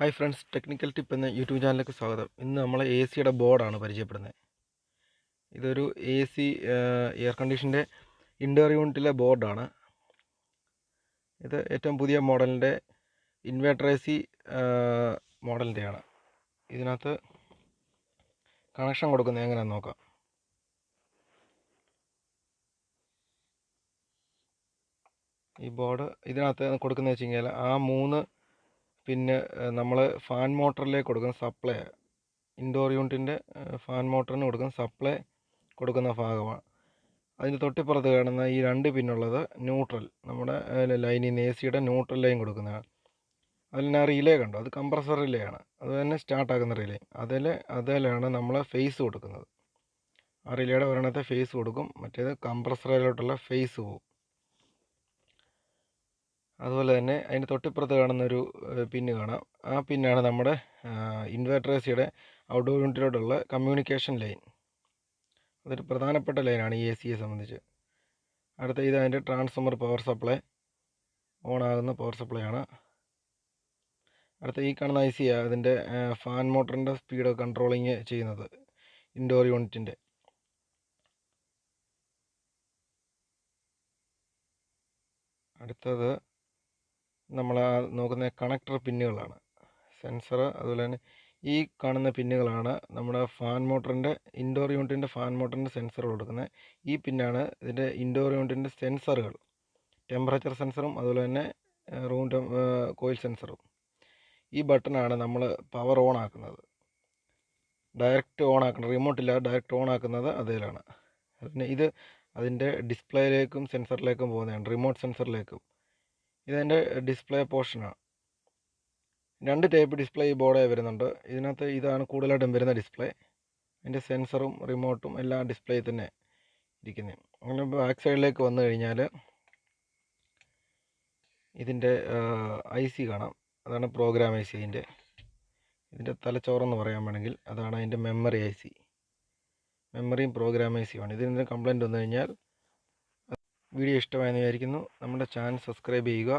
Hi friends, technical tip എന്ന YouTube ചാനലിലേക്ക് സ്വാഗതം. ഇന്ന് നമ്മൾ എ സിയുടെ ബോർഡാണ് പരിചയപ്പെടുന്നത്. ഇതൊരു എ സി എയർ കണ്ടീഷൻ്റെ ഇൻഡോർ യൂണിറ്റിലെ ബോർഡാണ്. ഇത് ഏറ്റവും പുതിയ മോഡലിൻ്റെ ഇൻവേർട്ടർ എ സി മോഡലിൻ്റെയാണ്. ഇതിനകത്ത് കണക്ഷൻ കൊടുക്കുന്നത് എങ്ങനെയാണെന്ന് നോക്കാം. ഈ ബോർഡ് ഇതിനകത്ത് കൊടുക്കുന്നത് വെച്ച് കഴിഞ്ഞാൽ ആ 3 പിന്നെ നമ്മൾ ഫാൻ മോട്ടറിലേക്ക് കൊടുക്കുന്ന സപ്ലൈ, ഇൻഡോർ യൂണിറ്റിൻ്റെ ഫാൻ മോട്ടറിന് കൊടുക്കുന്ന സപ്ലൈ കൊടുക്കുന്ന ഭാഗമാണ്. അതിന് തൊട്ടിപ്പുറത്ത് കാണുന്ന ഈ 2 പിന്നുള്ളത് ന്യൂട്രൽ, നമ്മുടെ ലൈനിൽ നിന്ന് എ സിയുടെ ന്യൂട്രൽ ലൈൻ കൊടുക്കുന്നതാണ്. അതിൽ ഞാൻ റിലേ കണ്ടു, അത് കംപ്രസർ റിലേ ആണ്. അത് തന്നെ സ്റ്റാർട്ടാക്കുന്ന റിലേ. അതിലാണ് നമ്മൾ ഫേസ് കൊടുക്കുന്നത്. ആ റിലേയുടെ ഒരെണ്ണത്തെ ഫേസ് കൊടുക്കും, മറ്റേത് കംപ്രസറിലോട്ടുള്ള ഫേസ് പോകും. അതുപോലെ തന്നെ അതിൻ്റെ തൊട്ടിപ്പുറത്ത് കാണുന്നൊരു പിന്ന് കാണാം. ആ പിന്നാണ് നമ്മുടെ ഇൻവെർട്ടർ എ സിയുടെ ഔട്ട്ഡോർ യൂണിറ്റിലോട്ടുള്ള കമ്മ്യൂണിക്കേഷൻ ലൈൻ. അതൊരു പ്രധാനപ്പെട്ട ലൈനാണ് ഈ എ സിയെ സംബന്ധിച്ച്. അടുത്ത ഇത് അതിൻ്റെ ട്രാൻസ്ഫോമർ പവർ സപ്ലൈ, ഓണാകുന്ന പവർ സപ്ലൈ ആണ്. അടുത്ത ഈ കാണുന്ന ഐ സി അതിൻ്റെ ഫാൻ മോട്ടറിൻ്റെ സ്പീഡ് കൺട്രോളിങ് ചെയ്യുന്നത്, ഇൻഡോർ യൂണിറ്റിൻ്റെ. അടുത്തത് നമ്മൾ നോക്കുന്ന കണക്ടർ പിന്നുകളാണ്, സെൻസർ. അതുപോലെ തന്നെ ഈ കാണുന്ന പിന്നുകളാണ് നമ്മുടെ ഫാൻ മോട്ടറിൻ്റെ, ഇൻഡോർ യൂണിറ്റിൻ്റെ ഫാൻ മോട്ടറിൻ്റെ സെൻസർ കൊടുക്കുന്നത്. ഈ പിന്നാണ് ഇതിൻ്റെ ഇൻഡോർ യൂണിറ്റിൻ്റെ സെൻസറുകൾ, ടെമ്പറേച്ചർ സെൻസറും അതുപോലെ തന്നെ റൂം കോയിൽ സെൻസറും. ഈ ബട്ടണാണ് നമ്മൾ പവർ ഓൺ ആക്കുന്നത്, ഡയറക്റ്റ് ഓൺ ആക്കുന്നത്, റിമോട്ടില്ലാതെ ഡയറക്റ്റ് ഓൺ ആക്കുന്നത് അതിലാണ്. പിന്നെ ഇത് അതിൻ്റെ ഡിസ്പ്ലേയിലേക്കും സെൻസറിലേക്കും പോകുന്നതാണ്, റിമോട്ട് സെൻസറിലേക്കും. ഇതെൻ്റെ ഡിസ്പ്ലേ പോർഷനാണ്. 2 ടൈപ്പ് ഡിസ്പ്ലേ ഈ ബോർഡേ വരുന്നുണ്ട്. ഇതിനകത്ത് ഇതാണ് കൂടുതലായിട്ടും വരുന്ന ഡിസ്പ്ലേ. അതിൻ്റെ സെൻസറും റിമോട്ടും എല്ലാം ഡിസ്പ്ലേ തന്നെ ഇരിക്കുന്നത്. അങ്ങനെ ബാക്ക് സൈഡിലേക്ക് വന്നു കഴിഞ്ഞാൽ ഇതിൻ്റെ ഐ സി കാണാം. അതാണ് പ്രോഗ്രാം ഐ സി. ഇതിൻ്റെ തലച്ചോറെന്ന് പറയാൻ വേണമെങ്കിൽ അതാണ് അതിൻ്റെ മെമ്മറി ഐ സി. മെമ്മറിയും പ്രോഗ്രാം ഐ സിയുമാണ്. ഇതിന് കംപ്ലയിൻറ്റ് വന്നു കഴിഞ്ഞാൽ. വീഡിയോ ഇഷ്ടമായെന്ന് വിചാരിക്കുന്നു. നമ്മുടെ ചാനൽ സബ്സ്ക്രൈബ് ചെയ്യുക.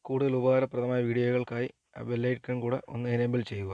കൂടുതൽ ഉപകാരപ്രദമായ വീഡിയോകൾക്കായി ആ ബെല്ലൈക്കൺ കൂടെ ഒന്ന് എനേബിൾ ചെയ്യുക.